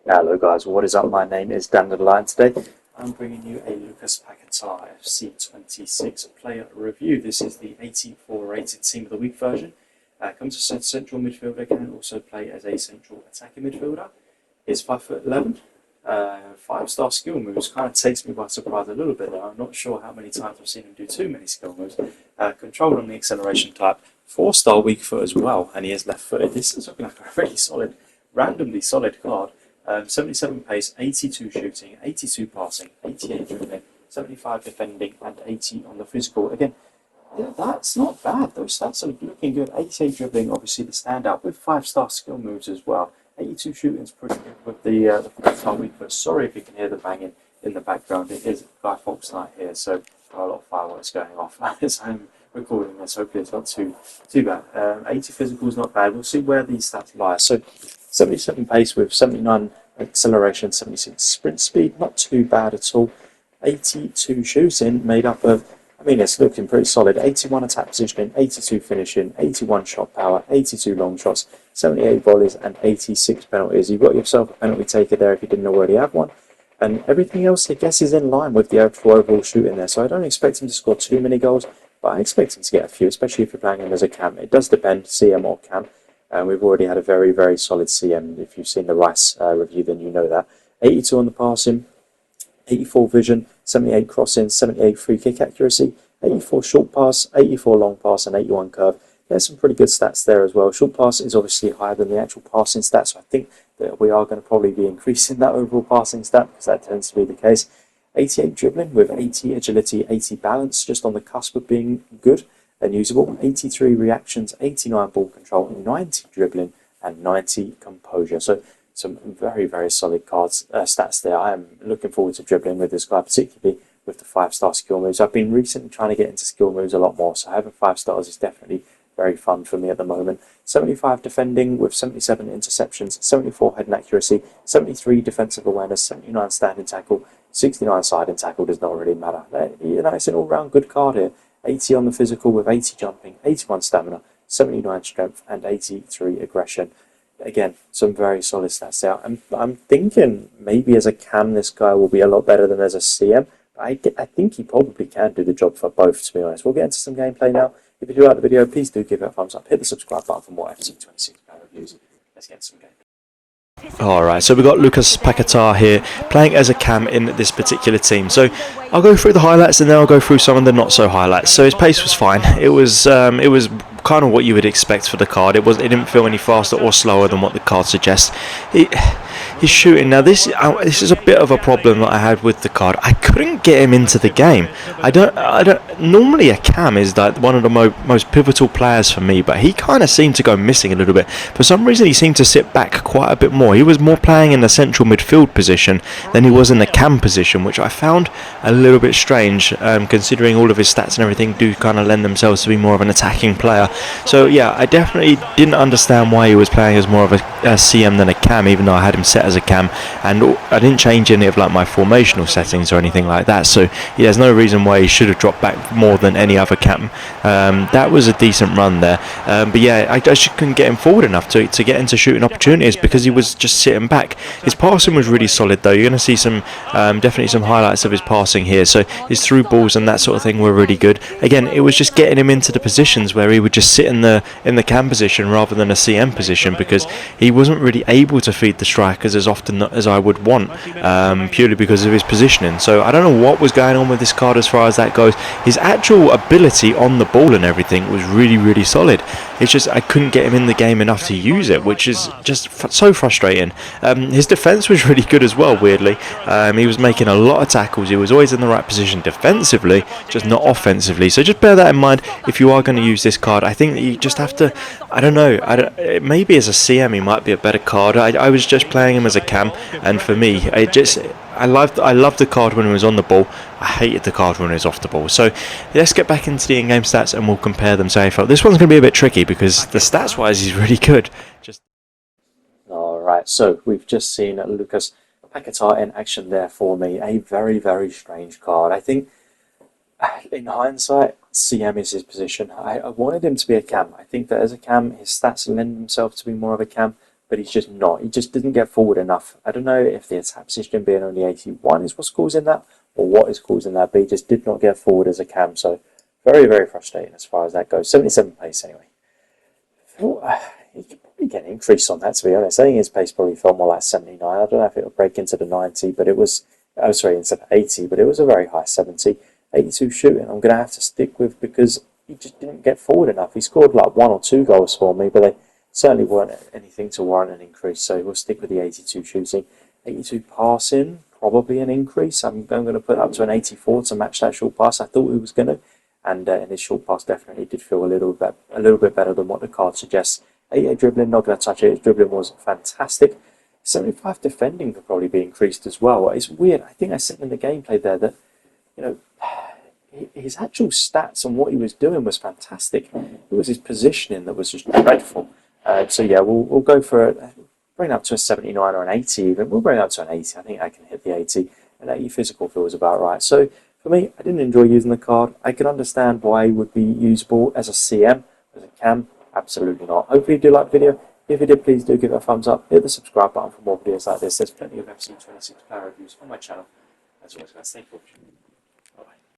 Hello guys, what is up? My name is Dan the Lion. Today I'm bringing you a Lucas Paquetá FC26 player review. This is the 84 rated Team of the Week version. Comes as a central midfielder, can also play as a central attacking midfielder. Is 5'11", 5-star skill moves. Kind of takes me by surprise a little bit there. I'm not sure how many times I've seen him do too many skill moves. Control on the acceleration type, 4-star weak foot as well, and he is left footed. This is looking like a really solid, randomly solid card. 77 pace, 82 shooting, 82 passing, 88 dribbling, 75 defending, and 80 on the physical. Again, yeah, that's not bad. Those stats are looking good. 88 dribbling, obviously the standout, with 5-star skill moves as well. 82 shooting is pretty good with the 5-star weak foot. Sorry if you can hear the banging in the background. It is Guy Fawkes night here, so got a lot of fireworks going off as I'm recording this. Hopefully it's not too bad. 80 physical is not bad. We'll see where these stats lie. So 77 pace with 79 acceleration, 76 sprint speed, not too bad at all. 82 shooting, made up of, it's looking pretty solid. 81 attack positioning, 82 finishing, 81 shot power, 82 long shots, 78 volleys, and 86 penalties. You've got yourself a penalty taker there if you didn't already have one. And everything else, I guess, is in line with the overall shooting there. So I don't expect him to score too many goals, but I expect him to get a few, especially if you're playing him as a cam. It does depend, CM or cam. We've already had a very, very solid CM. If you've seen the Rice review, then you know that. 82 on the passing, 84 vision, 78 crossing, 78 free kick accuracy, 84 short pass, 84 long pass, and 81 curve. There's some pretty good stats there as well. Short pass is obviously higher than the actual passing stats, so I think that we are going to probably be increasing that overall passing stat because that tends to be the case. 88 dribbling with 80 agility, 80 balance, just on the cusp of being good and usable. 83 reactions, 89 ball control, 90 dribbling, and 90 composure. So some very, very solid stats there. I am looking forward to dribbling with this guy, particularly with the 5-star skill moves. I've been recently trying to get into skill moves a lot more, so having 5 stars is definitely very fun for me at the moment. 75 defending with 77 interceptions, 74 head and accuracy, 73 defensive awareness, 79 standing tackle, 69 siding tackle. Does not really matter. It's an all-round good card here. 80 on the physical with 80 jumping, 81 stamina, 79 strength, and 83 aggression. Again, some very solid stats there. I'm thinking maybe as a cam this guy will be a lot better than as a CM. I think he probably can do the job for both, to be honest. We'll get into some gameplay now. If you do like the video, please do give it a thumbs up. Hit the subscribe button for more FC26 reviews. Let's get into some gameplay. Alright, so we've got Lucas Paquetá here playing as a cam in this particular team. So I'll go through the highlights and then I'll go through some of the not so highlights. So his pace was fine. It was kind of what you would expect for the card. It didn't feel any faster or slower than what the card suggests. His shooting, now this is a bit of a problem that I had with the card. I couldn't get him into the game. I don't normally a cam is like one of the most pivotal players for me, but he kind of seemed to go missing a little bit. For some reason he seemed to sit back quite a bit more. He was more playing in the central midfield position than he was in the cam position, which I found a little bit strange, considering all of his stats and everything do kind of lend themselves to be more of an attacking player. So yeah, I definitely didn't understand why he was playing as more of a CM than a cam, even though I had him set as a cam, and I didn't change any of like my formational settings or anything like that. So yeah, there's no reason why he should have dropped back more than any other cam. That was a decent run there, but yeah, I just couldn't get him forward enough to get into shooting opportunities because he was just sitting back. His passing was really solid though. You're going to see some definitely some highlights of his passing here. So his through balls and that sort of thing were really good. Again, it was just getting him into the positions where he would just sit in the cam position rather than a CM position, because he wasn't really able to feed the strikers as often as I would want, purely because of his positioning. So I don't know what was going on with this card as far as that goes. His actual ability on the ball and everything was really, really solid. It's just I couldn't get him in the game enough to use it, which is just so frustrating. His defense was really good as well, weirdly. He was making a lot of tackles. He was always in the right position defensively, just not offensively. So just bear that in mind if you are going to use this card. I think that you just have to, I don't know, maybe as a CM he might be a better card. I was just playing him as a cam, and for me, I loved the card when he was on the ball. I hated the card when he was off the ball. So let's get back into the in-game stats and we'll compare them. So I felt this one's going to be a bit tricky because the stats-wise he's really good. Alright, so we've just seen Lucas Paquetá in action there for me. A very, very strange card. I think in hindsight, CM is his position. I wanted him to be a cam. I think that as a cam, his stats lend themselves to be more of a cam. but he's just not. He just didn't get forward enough. I don't know if the attack position being only 81 is what's causing that, or what is causing that, but he just did not get forward as a cam. So very, very frustrating as far as that goes. 77 pace anyway. He could probably get an increase on that, to be honest. I think his pace probably felt more like 79. I don't know if it will break into the 90, but it was, oh sorry, instead of 80, but it was a very high 70. 82 shooting I'm going to have to stick with because he just didn't get forward enough. He scored like 1 or 2 goals for me, but they certainly weren't anything to warrant an increase, so we'll stick with the 82 shooting. 82 passing, probably an increase. I'm going to put up to an 84 to match that short pass. I thought he was going to, and his short pass definitely did feel a little bit better than what the card suggests. 88 dribbling, not going to touch it. His dribbling was fantastic. 75 defending could probably be increased as well. It's weird. I think I said in the gameplay there that, you know, his actual stats and what he was doing was fantastic. It was his positioning that was just dreadful. So yeah, we'll go for it. Bring it up to a 79 or an 80 even. We'll bring it up to an 80. I think I can hit the 80. And 80 physical feels about right. So for me, I didn't enjoy using the card. I can understand why it would be usable as a CM, as a cam. Absolutely not. Hopefully you do like the video. If you did, please do give it a thumbs up. Hit the subscribe button for more videos like this. There's plenty of FC26 player reviews on my channel. As always, guys, thank you for watching.